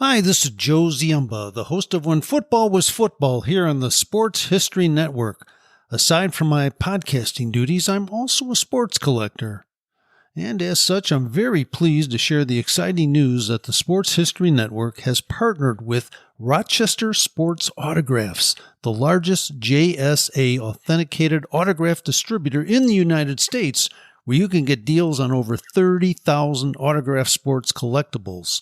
Hi, this is Joe Ziemba, the host of When Football Was Football here on the Sports History Network. Aside from my podcasting duties, I'm also a sports collector. And as such, I'm very pleased to share the exciting news that the Sports History Network has partnered with Rochester Sports Autographs, the largest JSA authenticated autograph distributor in the United States, where you can get deals on over 30,000 autograph sports collectibles.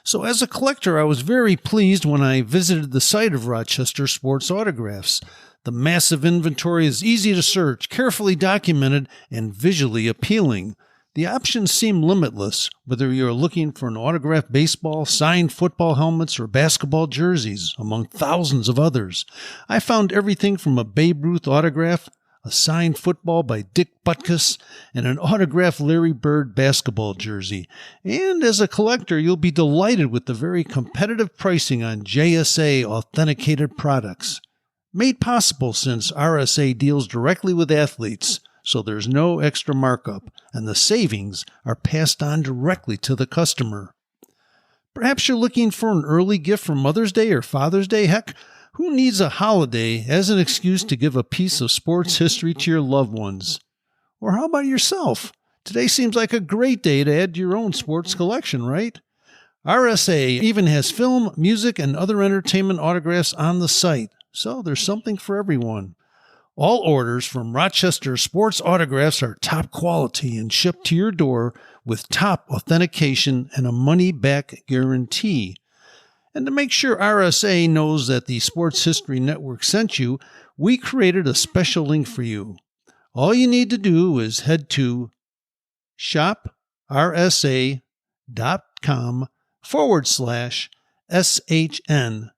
So as a collector, I was very pleased when I visited the site of Rochester Sports Autographs. The massive inventory is easy to search, carefully documented, and visually appealing. The options seem limitless, whether you're looking for an autographed baseball, signed football helmets, or basketball jerseys, among thousands of others. I found everything from a Babe Ruth autograph, a signed football by Dick Butkus, and an autographed Larry Bird basketball jersey. And as a collector, you'll be delighted with the very competitive pricing on JSA authenticated products. Made possible since RSA deals directly with athletes, so there's no extra markup, and the savings are passed on directly to the customer. Perhaps you're looking for an early gift for Mother's Day or Father's Day. Heck, who needs a holiday as an excuse to give a piece of sports history to your loved ones? Or how about yourself? Today seems like a great day to add to your own sports collection, right? RSA even has film, music, and other entertainment autographs on the site, so there's something for everyone. All orders from Rochester Sports Autographs are top quality and shipped to your door with top authentication and a money-back guarantee. And to make sure RSA knows that the Sports History Network sent you, we created a special link for you. All you need to do is head to shoprsa.com/SHN.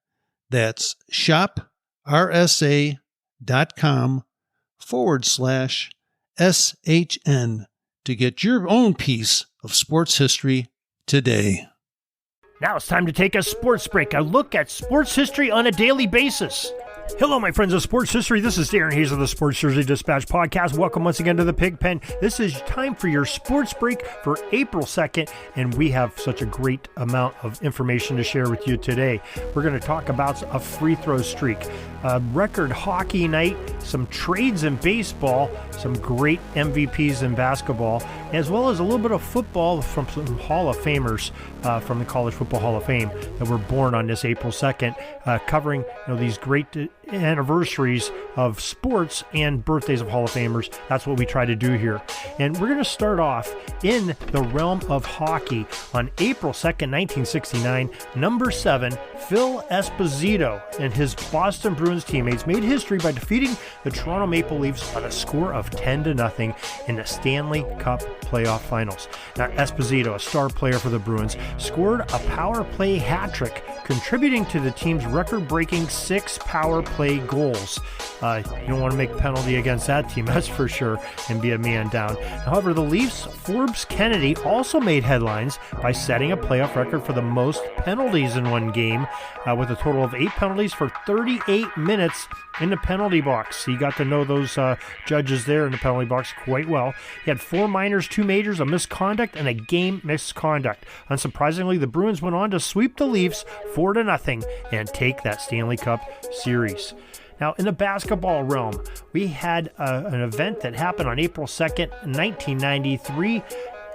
That's shoprsa.com/SHN to get your own piece of sports history today. Now it's time to take a sports break, a look at sports history on a daily basis. Hello, my friends of sports history. This is Darren Hayes of the Sports Jersey Dispatch podcast. Welcome once again to the Pig Pen. This is time for your sports break for April 2nd, and we have such a great amount of information to share with you today. We're going to talk about a free throw streak, a record hockey night, some trades in baseball, some great MVPs in basketball, as well as a little bit of football from some Hall of Famers from the College Football Hall of Fame that were born on this April 2nd, covering these great anniversaries of sports and birthdays of Hall of Famers. That's what we try to do here. And we're going to start off in the realm of hockey. On April 2nd, 1969, number 7, Phil Esposito and his Boston Bruins teammates made history by defeating the Toronto Maple Leafs on a score of 10-0 in the Stanley Cup playoff finals. Now, Esposito, a star player for the Bruins, scored a power play hat-trick, contributing to the team's record-breaking 6 power play goals. You don't want to make a penalty against that team, that's for sure, and be a man down. However, the Leafs' Forbes Kennedy also made headlines by setting a playoff record for the most penalties in one game, with a total of 8 penalties for 38 minutes in the penalty box. He got to know those judges there in the penalty box quite well. He had 4 minors, 2 majors, a misconduct, and a game misconduct. Unsurprisingly, the Bruins went on to sweep the Leafs 4-0 and take that Stanley Cup series. Now, in the basketball realm, we had an event that happened on April 2nd, 1993.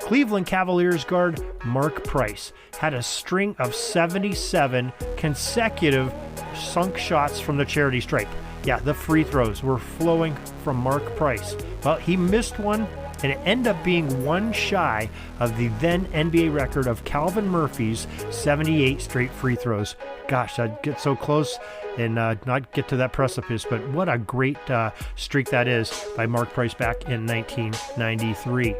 Cleveland Cavaliers guard Mark Price had a string of 77 consecutive sunk shots from the charity stripe. Yeah, the free throws were flowing from Mark Price. Well, he missed one, and it ended up being one shy of the then NBA record of Calvin Murphy's 78 straight free throws. Gosh, I'd get so close and not get to that precipice, but what a great streak that is by Mark Price back in 1993.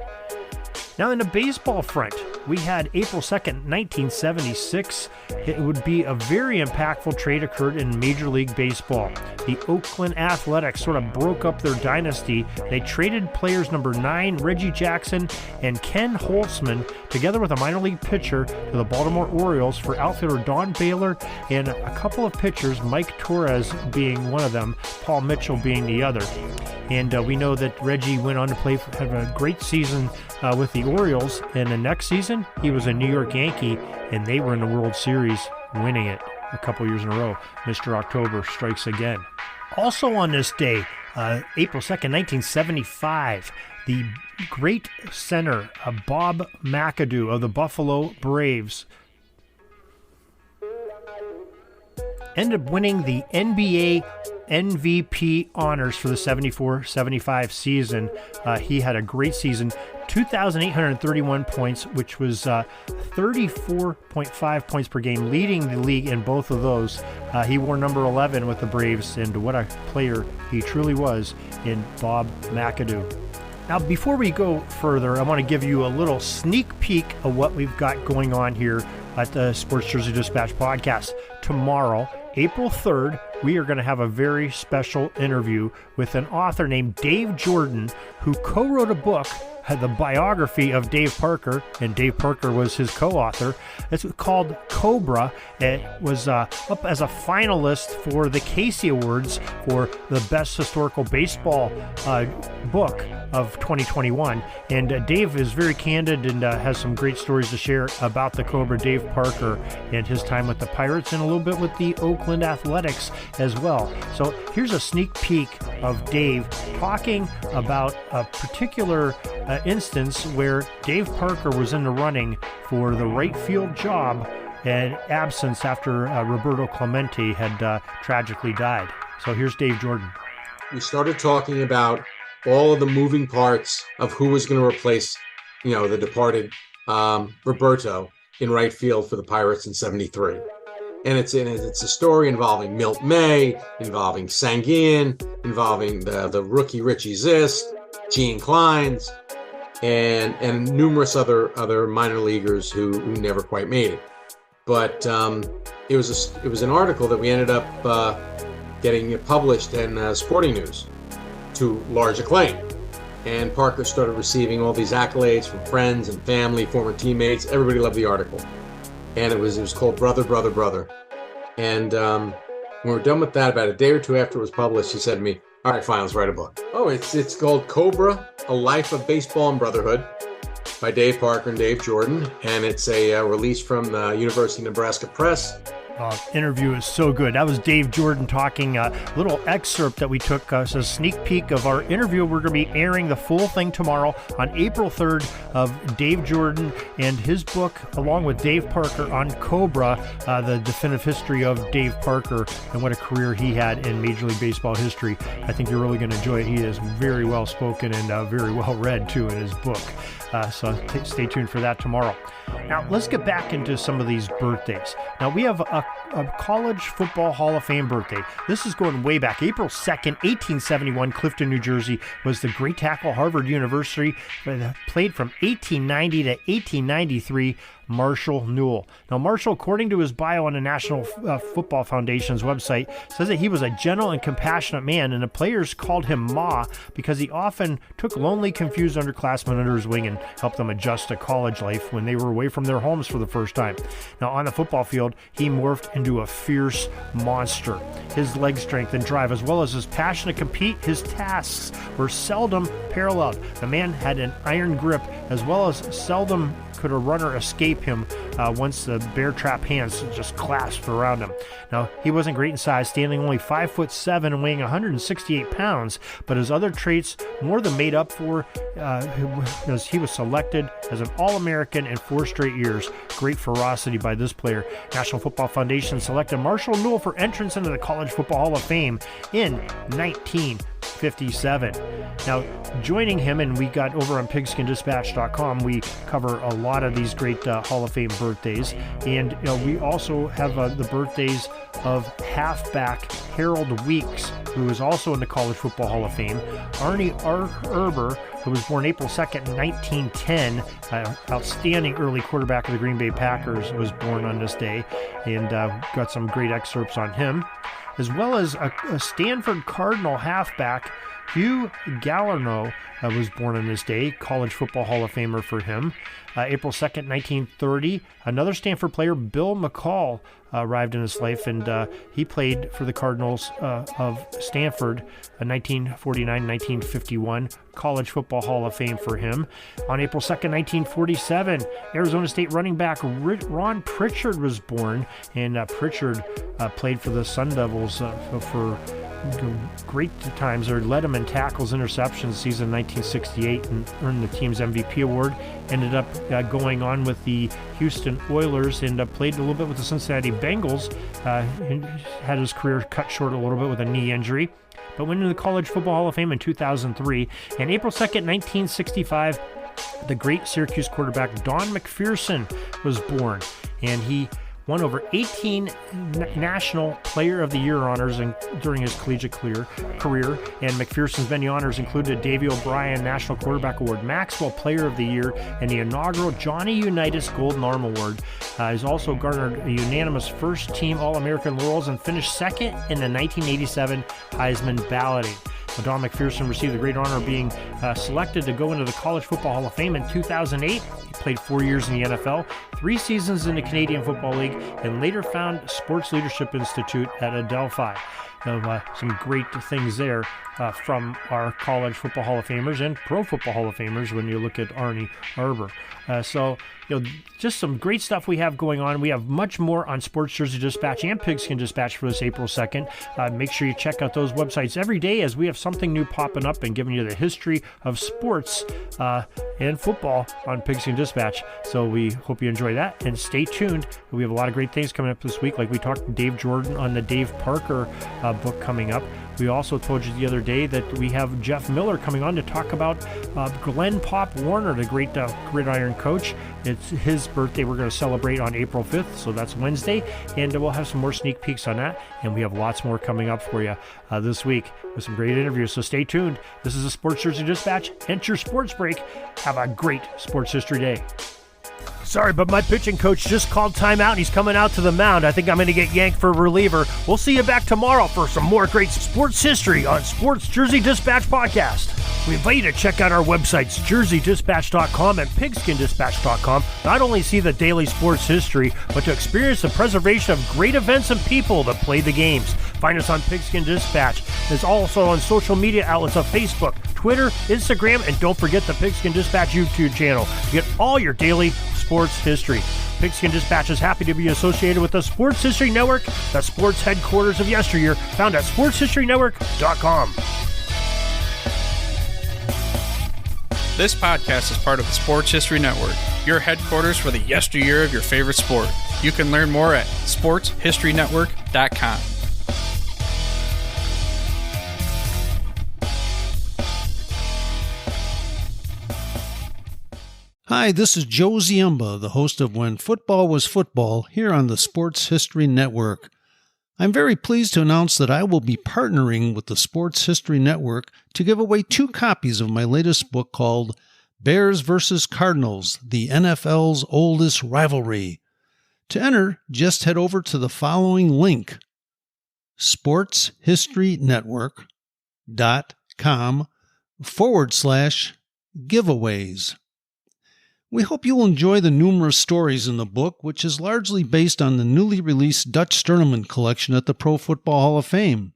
Now, in the baseball front, we had April 2nd, 1976. It would be a very impactful trade occurred in Major League Baseball. The Oakland Athletics sort of broke up their dynasty. They traded players number 9, Reggie Jackson, and Ken Holtzman, together with a minor league pitcher, to the Baltimore Orioles for outfielder Don Baylor and a couple of pitchers, Mike Torres being one of them, Paul Mitchell being the other. And we know that Reggie went on to have a great season with the Orioles, and the next season he was a New York Yankee, and they were in the World Series winning it a couple years in a row. Mr. October strikes again. Also on this day, April 2nd, 1975, the great center, Bob McAdoo of the Buffalo Braves, ended up winning the NBA MVP honors for the 74-75 season. He had a great season, 2,831 points, which was 34.5 points per game, leading the league in both of those. He wore number 11 with the Braves, and what a player he truly was in Bob McAdoo. Now, before we go further, I want to give you a little sneak peek of what we've got going on here at the Sports Jersey Dispatch podcast. Tomorrow, April 3rd, we are going to have a very special interview with an author named Dave Jordan, who co-wrote a book, the biography of Dave Parker, and Dave Parker was his co-author. It's called Cobra. It was up as a finalist for the Casey Awards for the best historical baseball book of 2021. And Dave is very candid and has some great stories to share about the Cobra, Dave Parker, and his time with the Pirates and a little bit with the Oakland Athletics as well. So here's a sneak peek of Dave talking about a particular instance where Dave Parker was in the running for the right field job and absence after Roberto Clemente had tragically died. So here's Dave Jordan. We started talking about all of the moving parts of who was going to replace, the departed Roberto in right field for the Pirates in '73. And it's a story involving Milt May, involving Sanguin, involving the rookie Richie Zist, Gene Clines, and numerous other minor leaguers who never quite made it. But it was an article that we ended up getting published in Sporting News to large acclaim. And Parker started receiving all these accolades from friends and family, former teammates. Everybody loved the article. And it was called Brother, Brother, Brother. And when we were done with that, about a day or two after it was published, he said to me, "All right, fine, let's write a book." Oh, it's called Cobra, A Life of Baseball and Brotherhood by Dave Parker and Dave Jordan. And it's a release from the University of Nebraska Press. Interview is so good. That was Dave Jordan talking. A little excerpt that we took as a sneak peek of our interview. We're going to be airing the full thing tomorrow on April 3rd of Dave Jordan and his book, along with Dave Parker, on Cobra, the definitive history of Dave Parker and what a career he had in Major League Baseball history. I think you're really going to enjoy it. He is very well spoken and very well read, too, in his book. So stay tuned for that tomorrow. Now, let's get back into some of these birthdays. Now, we have a College Football Hall of Fame birthday. This is going way back. April 2nd, 1871, Clifton, New Jersey, was the great tackle, Harvard University, played from 1890 to 1893, Marshall Newell. Now, Marshall, according to his bio on the National Football Foundation's website, says that he was a gentle and compassionate man, and the players called him Ma because he often took lonely, confused underclassmen under his wing and helped them adjust to college life when they were away from their homes for the first time. Now, on the football field, he morphed into a fierce monster. His leg strength and drive, as well as his passion to compete, his tasks were seldom paralleled. The man had an iron grip, as well as seldom could a runner escape him once the bear trap hands just clasped around him. Now, he wasn't great in size, standing only 5'7" and weighing 168 pounds, but his other traits more than made up for as he was selected as an All-American in 4 straight years. Great ferocity by this player. National Football Foundation selected Marshall Newell for entrance into the College Football Hall of Fame in 1957. Now, joining him, and we got over on PigskinDispatch.com, we cover a lot of these great Hall of Fame birthdays, and we also have the birthdays of halfback Harold Weeks, who is also in the College Football Hall of Fame. Arnie Erber, who was born April 2nd, 1910, outstanding early quarterback of the Green Bay Packers, was born on this day, and got some great excerpts on him, as well as a Stanford Cardinal halfback Hugh Gallarno was born on this day, College Football Hall of Famer for him. April 2nd, 1930, another Stanford player, Bill McCall, arrived in his life, and he played for the Cardinals of Stanford, 1949-1951, College Football Hall of Fame for him. On April 2nd, 1947, Arizona State running back Ron Pritchard was born, and Pritchard played for the Sun Devils for great times, or led them in tackles, interceptions season 1968, and earned the team's MVP award. Ended up going on with the Houston Oilers, and played a little bit with the Cincinnati Bengals. Had his career cut short a little bit with a knee injury, but went into the College Football Hall of Fame in 2003. And April 2nd, 1965, the great Syracuse quarterback Don McPherson was born, and he won over 18 National Player of the Year honors during his collegiate career. And McPherson's many honors included Davey O'Brien National Quarterback Award, Maxwell Player of the Year, and the inaugural Johnny Unitas Golden Arm Award. He's also garnered a unanimous first-team All-American laurels and finished second in the 1987 Heisman balloting. Don McPherson received the great honor of being selected to go into the College Football Hall of Fame in 2008. He played 4 years in the NFL, 3 seasons in the Canadian Football League, and later found Sports Leadership Institute at Adelphi. Some great things there from our College Football Hall of Famers and Pro Football Hall of Famers when you look at Arnie Arbor. Just some great stuff we have going on. We have much more on Sports Jersey Dispatch and Pigskin Dispatch for this April 2nd. Make sure you check out those websites every day, as we have something new popping up and giving you the history of sports and football on Pigskin Dispatch. So we hope you enjoy that, and stay tuned. We have a lot of great things coming up this week. Like we talked to Dave Jordan on the Dave Parker book coming up. We also told you the other day that we have Jeff Miller coming on to talk about Glenn Pop Warner, the great gridiron coach. It's his birthday we're going to celebrate on April 5th, so that's Wednesday, and we'll have some more sneak peeks on that, and we have lots more coming up for you this week with some great interviews, so stay tuned. This is the Sports Jersey Dispatch. Enter Sports Break. Have a great sports history day. Sorry, but my pitching coach just called timeout, and he's coming out to the mound. I think I'm going to get yanked for a reliever. We'll see you back tomorrow for some more great sports history on Sports Jersey Dispatch Podcast. We invite you to check out our websites, jerseydispatch.com and pigskinddispatch.com. Not only see the daily sports history, but to experience the preservation of great events and people that play the games. Find us on Pigskin Dispatch. There's also on social media outlets of Facebook, Twitter, Instagram, and don't forget the Pigskin Dispatch YouTube channel to get all your daily sports history. Pigskin Dispatch is happy to be associated with the Sports History Network, the sports headquarters of yesteryear, found at sportshistorynetwork.com. This podcast is part of the Sports History Network, your headquarters for the yesteryear of your favorite sport. You can learn more at sportshistorynetwork.com. Hi, this is Joe Ziemba, the host of When Football Was Football, here on the Sports History Network. I'm very pleased to announce that I will be partnering with the Sports History Network to give away 2 copies of my latest book called Bears vs. Cardinals, the NFL's Oldest Rivalry. To enter, just head over to the following link, sportshistorynetwork.com/giveaways. We hope you'll enjoy the numerous stories in the book, which is largely based on the newly released Dutch Sterneman collection at the Pro Football Hall of Fame.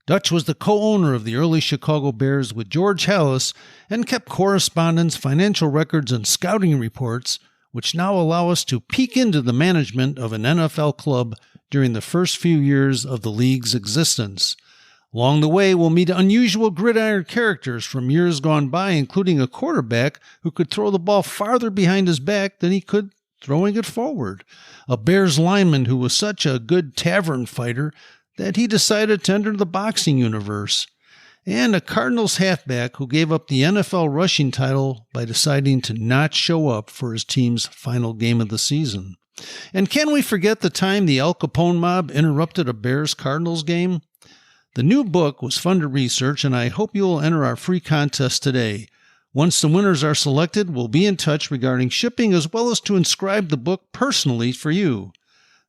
Dutch was the co-owner of the early Chicago Bears with George Halas and kept correspondence, financial records, and scouting reports, which now allow us to peek into the management of an NFL club during the first few years of the league's existence. Along the way, we'll meet unusual gridiron characters from years gone by, including a quarterback who could throw the ball farther behind his back than he could throwing it forward, a Bears lineman who was such a good tavern fighter that he decided to enter the boxing universe, and a Cardinals halfback who gave up the NFL rushing title by deciding to not show up for his team's final game of the season. And can we forget the time the Al Capone mob interrupted a Bears-Cardinals game? The new book was fun to research, and I hope you will enter our free contest today. Once the winners are selected, we'll be in touch regarding shipping as well as to inscribe the book personally for you.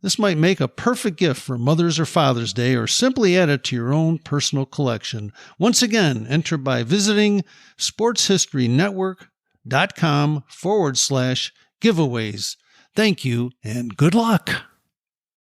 This might make a perfect gift for Mother's or Father's Day, or simply add it to your own personal collection. Once again, enter by visiting sportshistorynetwork.com/giveaways. Thank you and good luck.